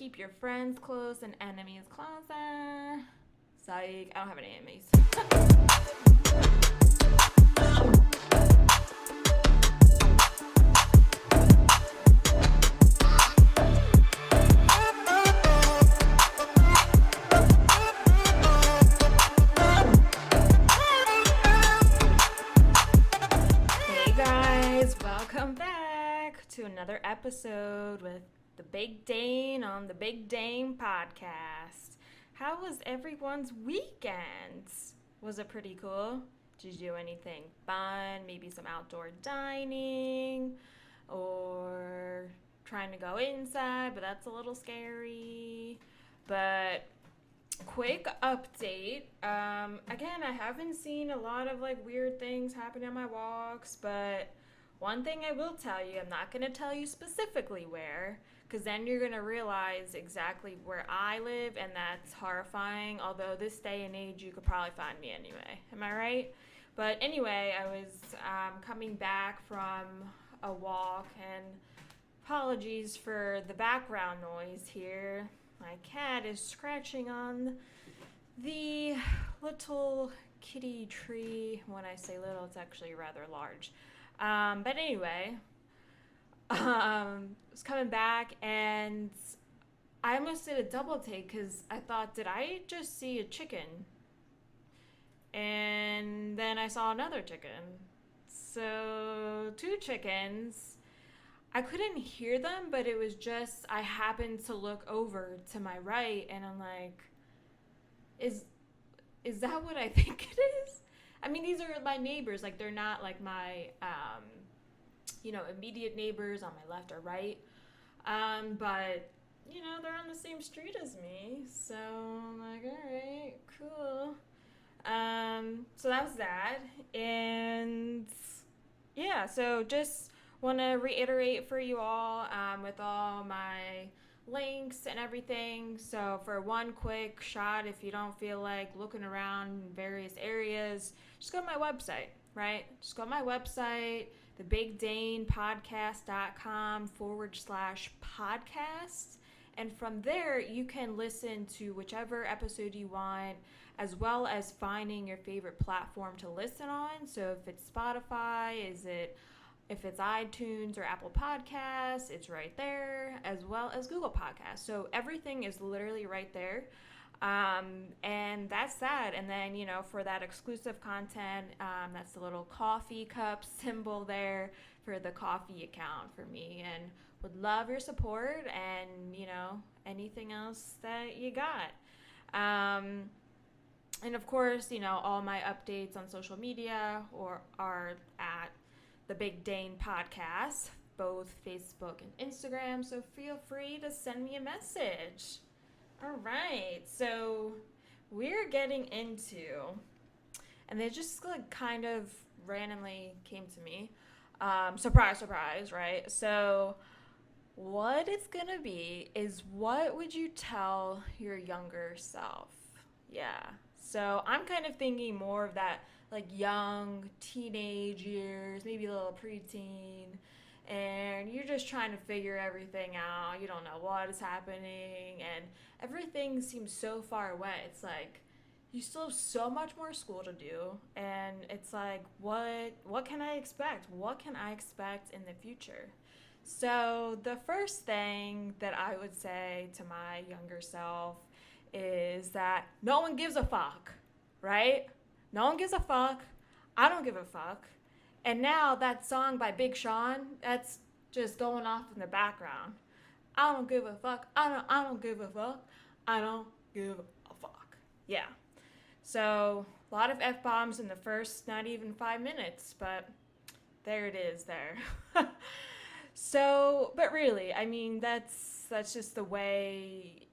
keep your friends close and enemies closer. Psych, I don't have any enemies. Hey guys, welcome back to another episode with the Big Dane on the Big Dane podcast. How was everyone's weekend? Was it pretty cool? Did you do anything fun? Maybe some outdoor dining or trying to go inside, but that's a little scary. But quick update. Again, I haven't seen a lot of like weird things happen on my walks, but one thing I will tell you, I'm not going to tell you specifically where, because then you're going to realize exactly where I live, and that's horrifying. Although this day and age, you could probably find me anyway. Am I right? But anyway, I was coming back from a walk, and apologies for the background noise here. My cat is scratching on the little kitty tree. When I say little, it's actually rather large. But anyway, I was coming back and I almost did a double take because I thought, did I just see a chicken? And then I saw another chicken. So 2 chickens. I couldn't hear them, but it was just, I happened to look over to my right and I'm like, is that what I think it is? I mean, these are my neighbors. Like, they're not like my, immediate neighbors on my left or right. But, they're on the same street as me. So I'm like, all right, cool. So that was that. And yeah, so just want to reiterate for you all with all my links and everything. So for one quick shot, if you don't feel like looking around in various areas, just go to my website, right? Just go to my website, thebigdanepodcast.com/podcast. And from there, you can listen to whichever episode you want, as well as finding your favorite platform to listen on. So if it's Spotify, if it's iTunes or Apple Podcasts, it's right there, as well as Google Podcasts. So everything is literally right there. And that's that. And then, for that exclusive content, that's the little coffee cup symbol there for the coffee account for me. And would love your support and, anything else that you got. And of course, all my updates on social media are at the Big Dane podcast, both Facebook and Instagram. So feel free to send me a message. All right, so we're getting into, and they just like kind of randomly came to me. Surprise, surprise, right? So what it's gonna be is, what would you tell your younger self? Yeah. So I'm kind of thinking more of that like young teenage years, maybe a little preteen, and you're just trying to figure everything out. You don't know what is happening, and everything seems so far away. It's like you still have so much more school to do, and it's like, what can I expect? What can I expect in the future? So the first thing that I would say to my younger self is that no one gives a fuck, right? No one gives a fuck. I don't give a fuck. And now that song by Big Sean, that's just going off in the background. I don't give a fuck. I don't give a fuck. I don't give a fuck. Yeah. So a lot of F-bombs in the first not even 5 minutes, but there it is there. So, but really, I mean, that's just the way,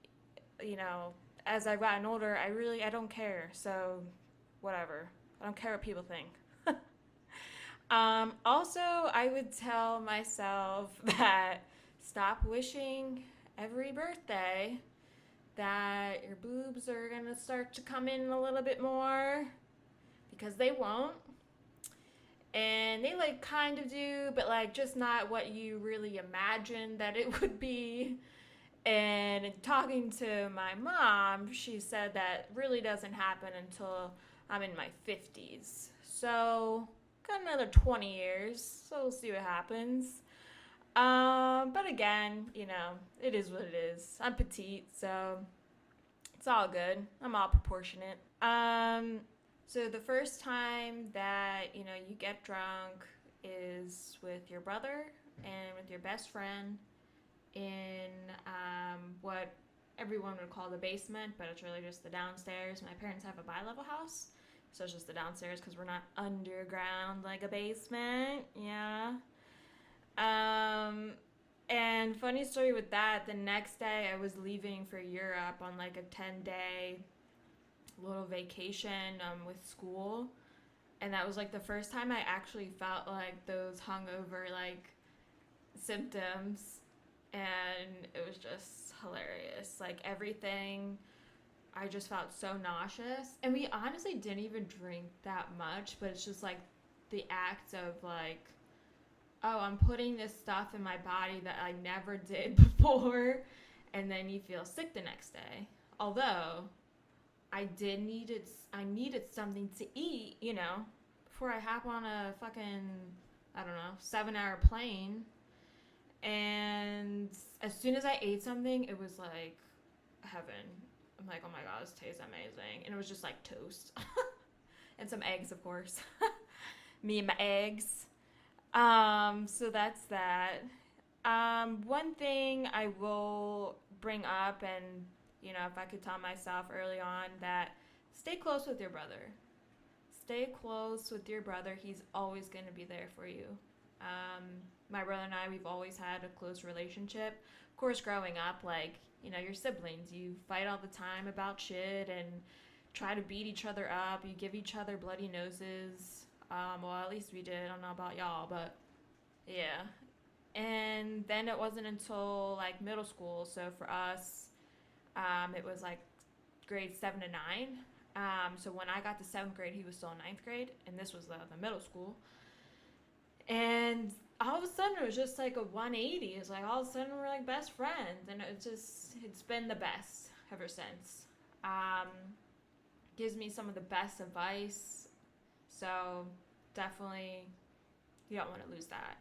as I've gotten older, I don't care. So whatever. I don't care what people think. Also, I would tell myself that stop wishing every birthday that your boobs are going to start to come in a little bit more, because they won't. And they kind of do, but just not what you really imagined that it would be. And talking to my mom, she said that really doesn't happen until I'm in my 50s. So, got another 20 years, so we'll see what happens. But again, it is what it is. I'm petite, so it's all good. I'm all proportionate. So the first time that, you get drunk is with your brother and with your best friend in what everyone would call the basement, but it's really just the downstairs. My parents have a bi-level house, so it's just the downstairs because we're not underground like a basement. Yeah. Um, and funny story with that, the next day I was leaving for Europe on like a 10-day little vacation with school. And that was like the first time I actually felt like those hungover like symptoms. And it was just hilarious. Like everything, I just felt so nauseous. And we honestly didn't even drink that much, but it's just like the act of like, oh, I'm putting this stuff in my body that I never did before, and then you feel sick the next day. Although I needed something to eat, before I hop on a fucking, I don't know, 7-hour plane. And as soon as I ate something, it was like heaven. I'm like, oh my god, this tastes amazing. And it was just like toast. And some eggs, of course. Me and my eggs. So that's that. One thing I will bring up, and if I could tell myself early on, that stay close with your brother. Stay close with your brother. He's always going to be there for you. My brother and I, we've always had a close relationship. Of course, growing up, like, your siblings, you fight all the time about shit and try to beat each other up. You give each other bloody noses. Well, at least we did. I don't know about y'all, but yeah. And then it wasn't until like middle school. So for us, it was like grades 7 to 9. So when I got to 7th grade, he was still in 9th grade, and this was the middle school. And all of a sudden, it was just like a 180. It's like all of a sudden we're like best friends, and it's been the best ever since. Gives me some of the best advice. So definitely, you don't want to lose that.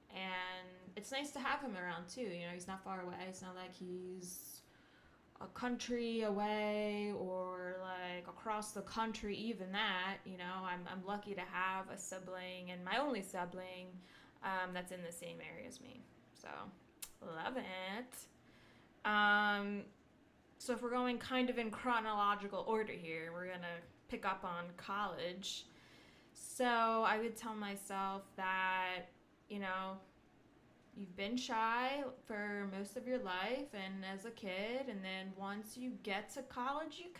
And it's nice to have him around too. He's not far away. It's not like he's a country away or like across the country, even that. I'm lucky to have a sibling, and my only sibling that's in the same area as me. So love it. So if we're going kind of in chronological order here, we're gonna pick up on college. So I would tell myself that, you've been shy for most of your life and as a kid, and then once you get to college, you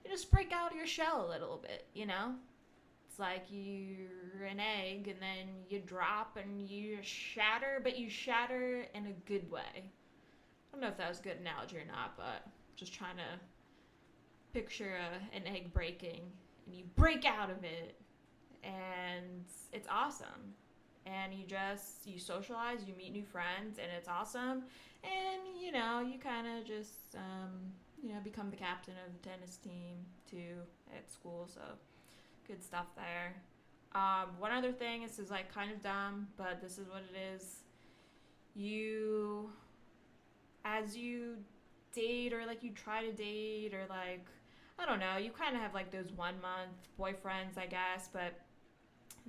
just break out of your shell a little bit. It's like you're an egg and then you drop and you shatter, but you shatter in a good way. I don't know if that was a good analogy or not, but just trying to picture an egg breaking, and you break out of it, and it's awesome. And you socialize, you meet new friends, and it's awesome. And you kind of just become the captain of the tennis team too at school. So good stuff there. One other thing, this is like kind of dumb, but this is what it is. As you date, or like you try to date, or like, I don't know, you kind of have like those 1 month boyfriends, I guess,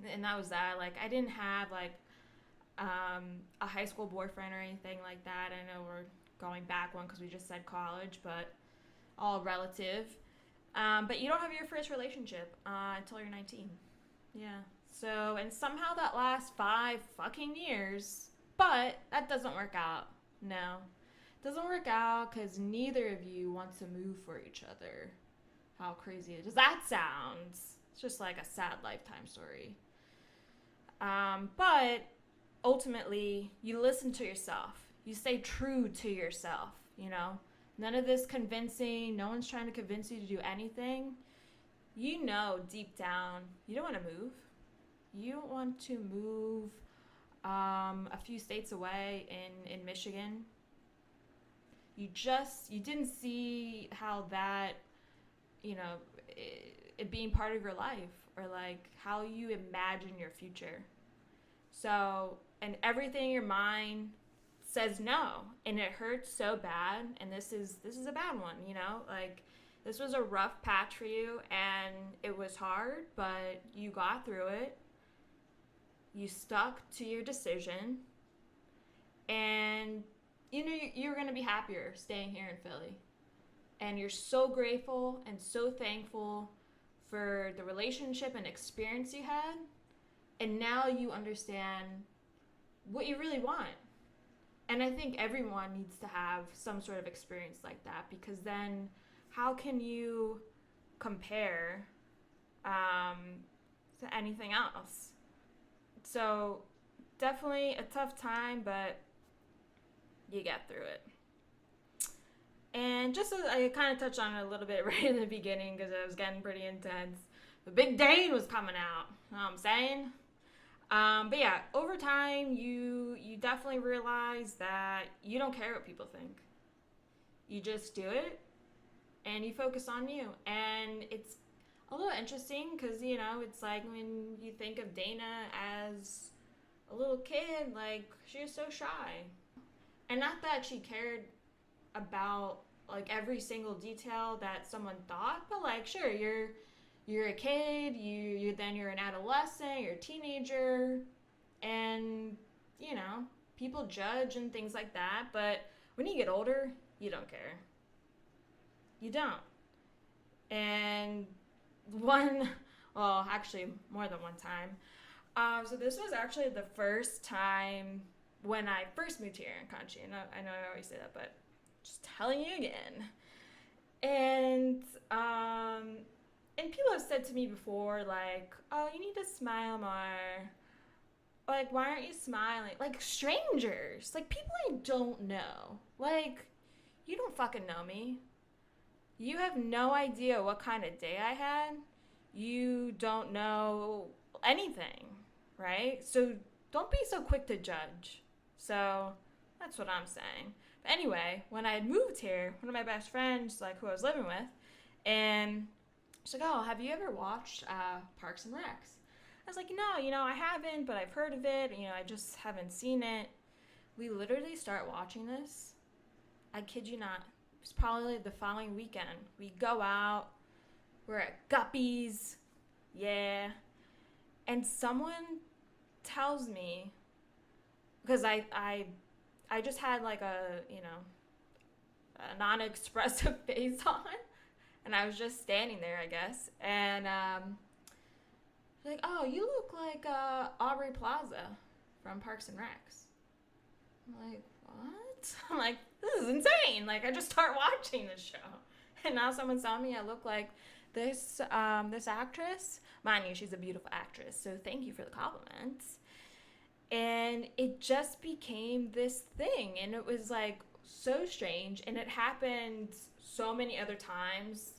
and that was that. Like, I didn't have like a high school boyfriend or anything like that. I know we're going back one because we just said college, but all relative. But you don't have your first relationship until you're 19. Yeah. So, and somehow that lasts 5 fucking years, but that doesn't work out. No. It doesn't work out because neither of you want to move for each other. How crazy does that sound? It's just like a sad lifetime story. But ultimately, you listen to yourself. You stay true to yourself, None of this convincing. No one's trying to convince you to do anything. Deep down, you don't want to move. You don't want to move a few states away in Michigan. you didn't see how that, you know, it being part of your life, or like how you imagine your future. So, and everything in your mind says no, and it hurts so bad. And this is a bad one, you know, like this was a rough patch for you, and it was hard, but you got through it. You stuck to your decision, and you know you're going to be happier staying here in Philly. And you're so grateful and so thankful for the relationship and experience you had. And now you understand what you really want. And I think everyone needs to have some sort of experience like that, because then how can you compare to anything else? So definitely a tough time, but you get through it. And just as I kind of touched on it a little bit right in the beginning, because it was getting pretty intense, the Big Dane was coming out. You know what I'm saying? But yeah, over time, you definitely realize that you don't care what people think. You just do it, and you focus on you. And it's a little interesting because, you know, it's like when you think of Dana as a little kid, like, she was so shy. And not that she cared about, like, every single detail that someone thought, but, like, sure, you're a kid, you're an adolescent, you're a teenager, and, you know, people judge and things like that. But when you get older, you don't care. You don't. And actually more than one time. So this was actually the first time when I first moved here in Conchi. I know I always say that, but just telling you again. And people have said to me before, like, oh, you need to smile more. Like, why aren't you smiling? Like, strangers. Like, people I don't know. Like, you don't fucking know me. You have no idea what kind of day I had. You don't know anything, right? So don't be so quick to judge. So that's what I'm saying. But anyway, when I had moved here, one of my best friends, like, who I was living with, and she's like, oh, have you ever watched Parks and Recs? I was like, no, you know, I haven't, but I've heard of it. You know, I just haven't seen it. We literally start watching this. I kid you not. It's probably the following weekend. We go out. We're at Guppies. Yeah. And someone tells me, because I just had like a, you know, a non-expressive face on. And I was just standing there, I guess. And she's like, oh, you look like Aubrey Plaza from Parks and Recs. I'm like, what? I'm like, this is insane. Like, I just start watching this show. And now someone's telling me I look like this actress. Mind you, she's a beautiful actress. So thank you for the compliments. And it just became this thing. And it was like so strange. And it happened so many other times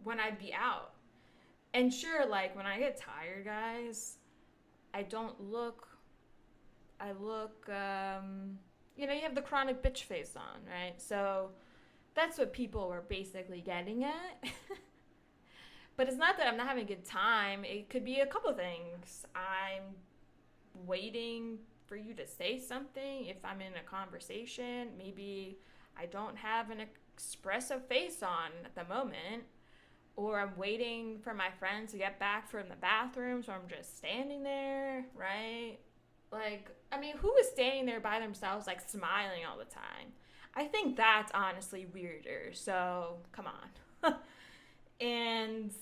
when I'd be out. And sure, like, when I get tired, guys, I look, you know, you have the chronic bitch face on, right? So that's what people were basically getting at. But it's not that I'm not having a good time. It could be a couple things. I'm waiting for you to say something. If I'm in a conversation, maybe I don't have an expressive face on at the moment. Or I'm waiting for my friends to get back from the bathroom, so I'm just standing there, right? Like, I mean, who is standing there by themselves, like, smiling all the time? I think that's honestly weirder, so come on. And,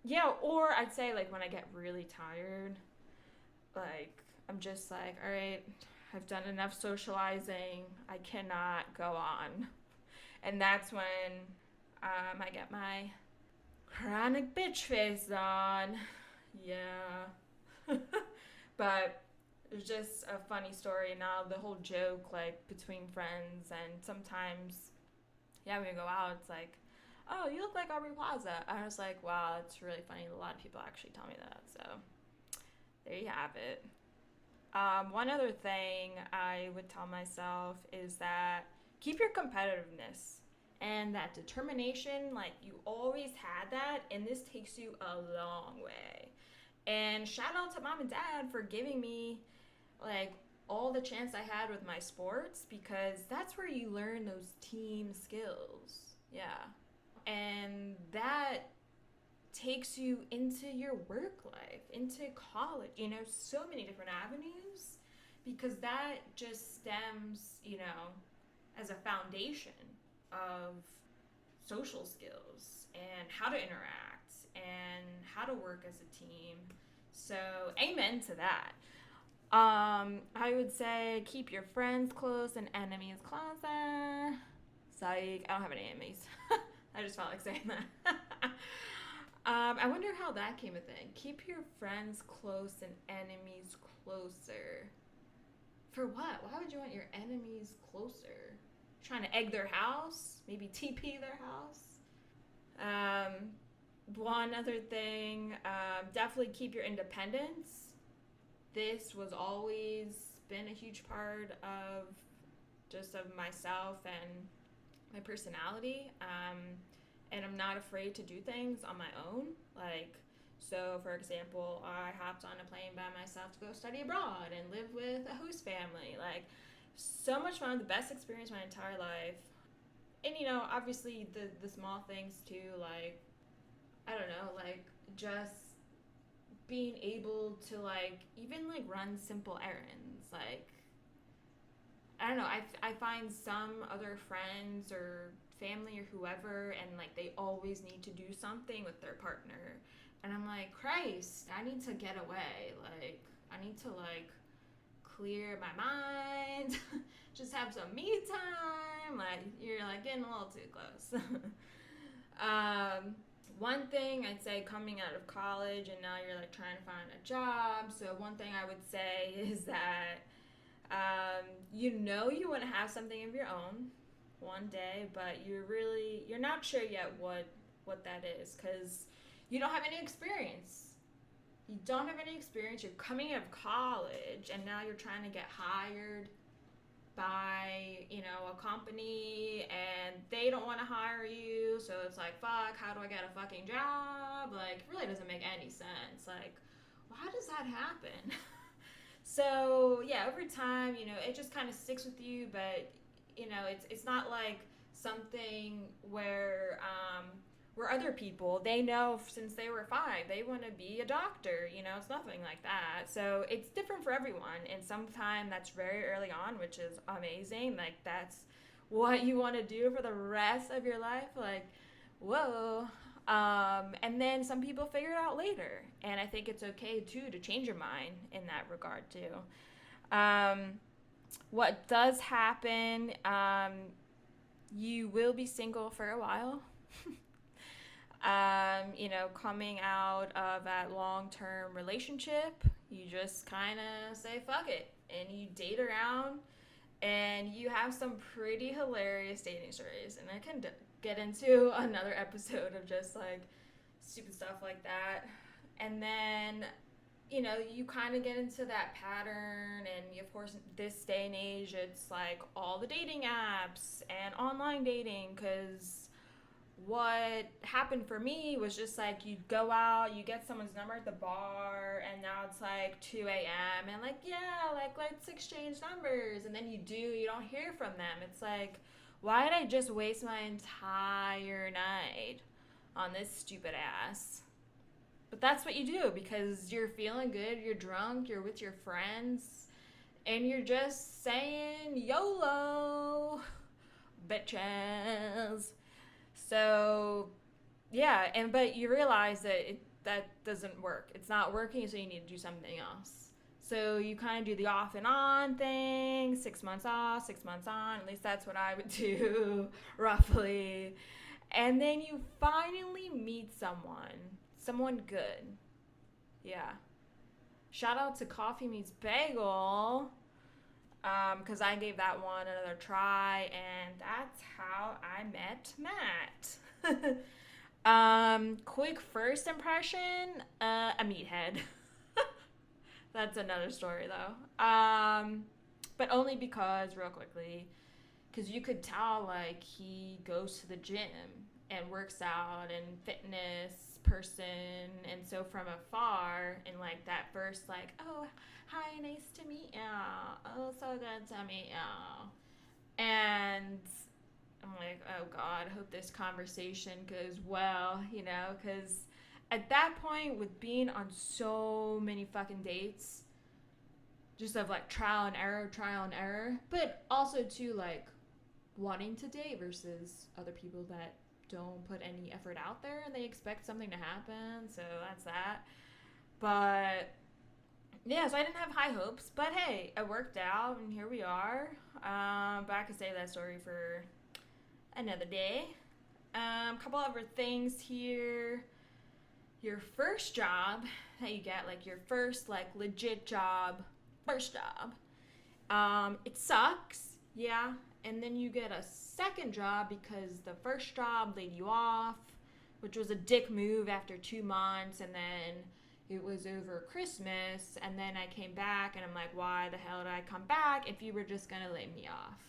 yeah, or I'd say, like, when I get really tired, like, I'm just like, all right, I've done enough socializing. I cannot go on. And that's when I get my chronic bitch face on. Yeah. But it's just a funny story now, the whole joke, like, between friends. And sometimes, yeah, when we go out, it's like, oh, you look like Aubrey Plaza. I was like, wow, it's really funny. A lot of people actually tell me that. So there you have it. One other thing I would tell myself is that keep your competitiveness and that determination. Like, you always had that, and this takes you a long way. And shout out to mom and dad for giving me like all the chance I had with my sports, because that's where you learn those team skills. Yeah. And that takes you into your work life, into college, so many different avenues, because that just stems, as a foundation of social skills and how to interact and how to work as a team. So, amen to that. I would say keep your friends close and enemies closer. Psych. I don't have any enemies. I just felt like saying that. I wonder how that came a thing. Keep your friends close and enemies closer. For what? Why would you want your enemies closer? Trying to egg their house? Maybe TP their house? One other thing, definitely keep your independence. This was always been a huge part of just of myself and my personality. And I'm not afraid to do things on my own. Like, so for example, I hopped on a plane by myself to go study abroad and live with a host family. Like, so much fun, the best experience of my entire life. And obviously the small things too, like, I don't know, like just being able to like even like run simple errands. Like, I don't know, I find some other friends or family or whoever, and like they always need to do something with their partner, and I'm like, Christ, I need to get away. Like, I need to like clear my mind, just have some me time. Like, you're like getting a little too close. One thing I'd say, coming out of college and now you're like trying to find a job, so one thing I would say is that you want to have something of your own one day, but you're not sure yet what that is, because you don't have any experience. You don't have any experience. You're coming out of college, and now you're trying to get hired by a company, and they don't want to hire you. So it's like, fuck, how do I get a fucking job? Like, it really doesn't make any sense. Like, why does that happen? So yeah, over time, it just kind of sticks with you, but it's not like something where other people, they know since they were 5 they want to be a doctor. It's nothing like that. So it's different for everyone, and sometimes that's very early on, which is amazing. Like, that's what you want to do for the rest of your life. Like, whoa. And then some people figure it out later, and I think it's okay too to change your mind in that regard too. What does happen, you will be single for a while. Coming out of that long-term relationship, you just kind of say fuck it, and you date around, and you have some pretty hilarious dating stories, and I can get into another episode of just like stupid stuff like that. And then you kind of get into that pattern, and of course this day and age it's like all the dating apps and online dating, because what happened for me was just like, you'd go out, you get someone's number at the bar, and now it's like 2 a.m. and like, yeah, like let's exchange numbers, and then you don't hear from them. It's like, why did I just waste my entire night on this stupid ass? But that's what you do, because you're feeling good, you're drunk, you're with your friends, and you're just saying YOLO, bitches. So, yeah, but you realize that that doesn't work. It's not working, so you need to do something else. So you kind of do the off and on thing, 6 months off, 6 months on. At least that's what I would do, roughly. And then you finally meet someone good. Yeah. Shout out to Coffee Meets Bagel, because I gave that one another try, and that's how I met Matt. Quick first impression, a meathead. That's another story though. But only because, real quickly, because you could tell like he goes to the gym and works out and fitness person, and so from afar, and like that first like, oh, hi, nice to meet you, oh, so good to meet you, and I'm like, oh god, I hope this conversation goes well, because at that point, with being on so many fucking dates, just of like trial and error, but also too like wanting to date versus other people that don't put any effort out there and they expect something to happen. So that's that. But yeah, so I didn't have high hopes, but hey, it worked out and here we are. But I could save that story for another day. Couple other things here. Your first job that you get, like your first like legit job, first job, it sucks, yeah. And then you get a second job because the first job laid you off, which was a dick move after 2 months, and then it was over Christmas, and then I came back and I'm like, why the hell did I come back if you were just gonna lay me off?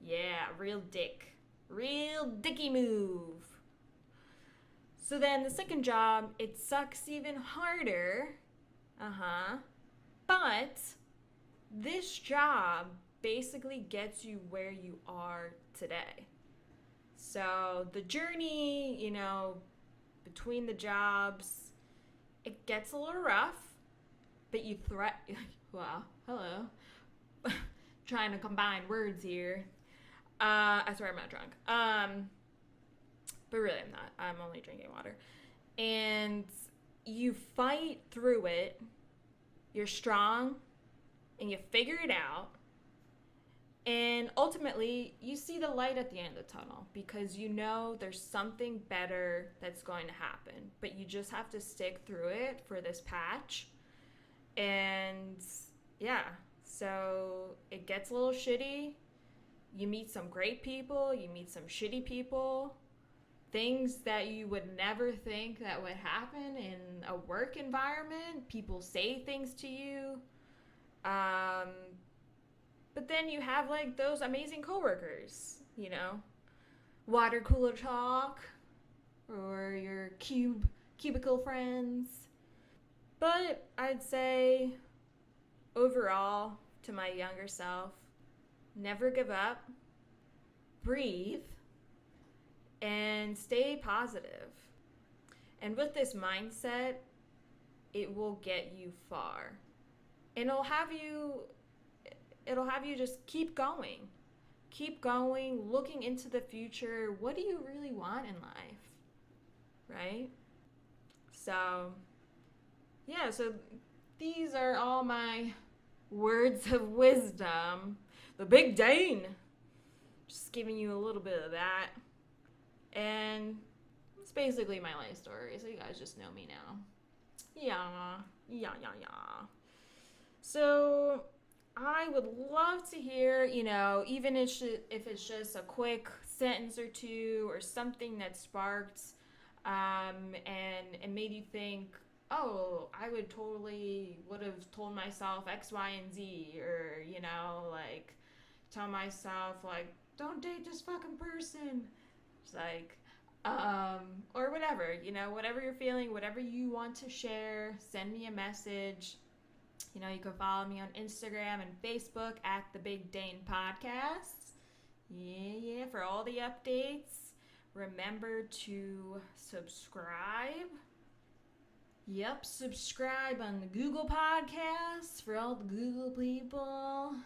Yeah, real dicky move. So then the second job, it sucks even harder. But this job basically gets you where you are today. So the journey, between the jobs, it gets a little rough, but you wow, hello. Trying to combine words here. I swear I'm not drunk. But really I'm not. I'm only drinking water. And you fight through it. You're strong and you figure it out. And ultimately, you see the light at the end of the tunnel because you know there's something better that's going to happen. But you just have to stick through it for this patch. And yeah, so it gets a little shitty. You meet some great people, you meet some shitty people. Things that you would never think that would happen in a work environment. People say things to you. But then you have like those amazing coworkers, water cooler talk, or your cubicle friends. But I'd say overall, to my younger self, never give up, breathe, and stay positive. And with this mindset, it will get you far. And it'll have you just keep going, looking into the future. What do you really want in life? Right? So, yeah, so these are all my words of wisdom. The Big Dane. Just giving you a little bit of that. And it's basically my life story, so you guys just know me now. Yeah. So I would love to hear, even if it's just a quick sentence or two or something that sparked and made you think, oh, I would have told myself X, Y, and Z, or, like, tell myself, like, don't date this fucking person. It's like, or whatever, whatever you're feeling, whatever you want to share, send me a message. You can follow me on Instagram and Facebook at the Big Dane Podcast. Yeah, for all the updates. Remember to subscribe. Yep, subscribe on the Google Podcasts for all the Google people.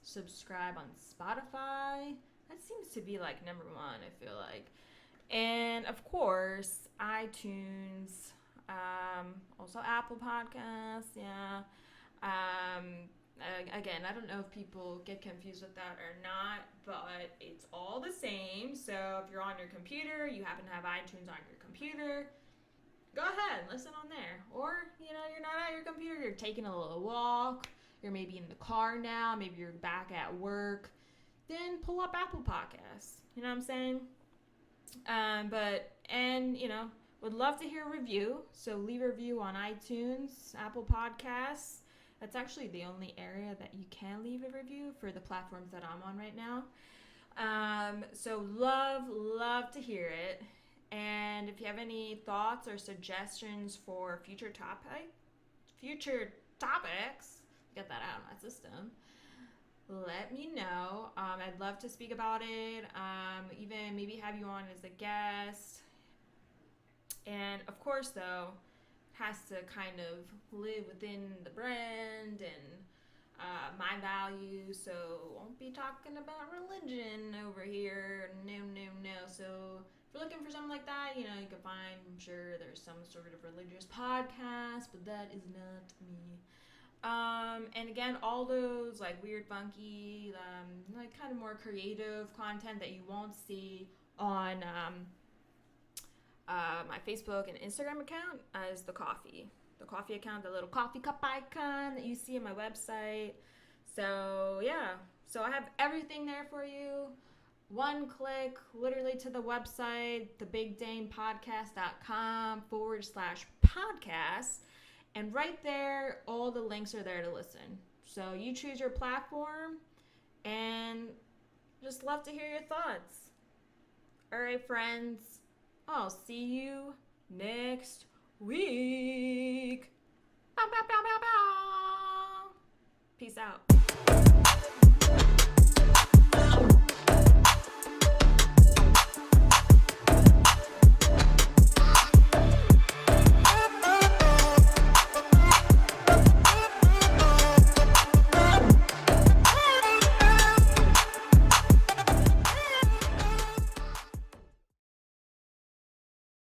Subscribe on Spotify. That seems to be like number one, I feel like. And of course, iTunes. Also Apple Podcasts, yeah. Again, I don't know if people get confused with that or not, but it's all the same. So if you're on your computer, you happen to have iTunes on your computer, go ahead, listen on there. Or, you're not at your computer, you're taking a little walk, you're maybe in the car now, maybe you're back at work, then pull up Apple Podcasts. You know what I'm saying? Would love to hear a review. So leave a review on iTunes, Apple Podcasts. That's actually the only area that you can leave a review for the platforms that I'm on right now. So love to hear it. And if you have any thoughts or suggestions for future topics, get that out of my system, let me know. I'd love to speak about it. Even maybe have you on as a guest. And of course, though, has to kind of live within the brand and my values. So won't be talking about religion over here. No. So if you're looking for something like that, you can find, I'm sure there's some sort of religious podcast, but that is not me. And again, all those like weird, funky, like kind of more creative content that you won't see on my Facebook and Instagram account is the coffee account, the little coffee cup icon that you see on my website. So yeah, so I have everything there for you. One click, literally to the website, thebigdanepodcast.com/podcast. And right there, all the links are there to listen. So you choose your platform and just love to hear your thoughts. All right, friends. I'll see you next week. Bow, bow, bow, bow, bow. Peace out.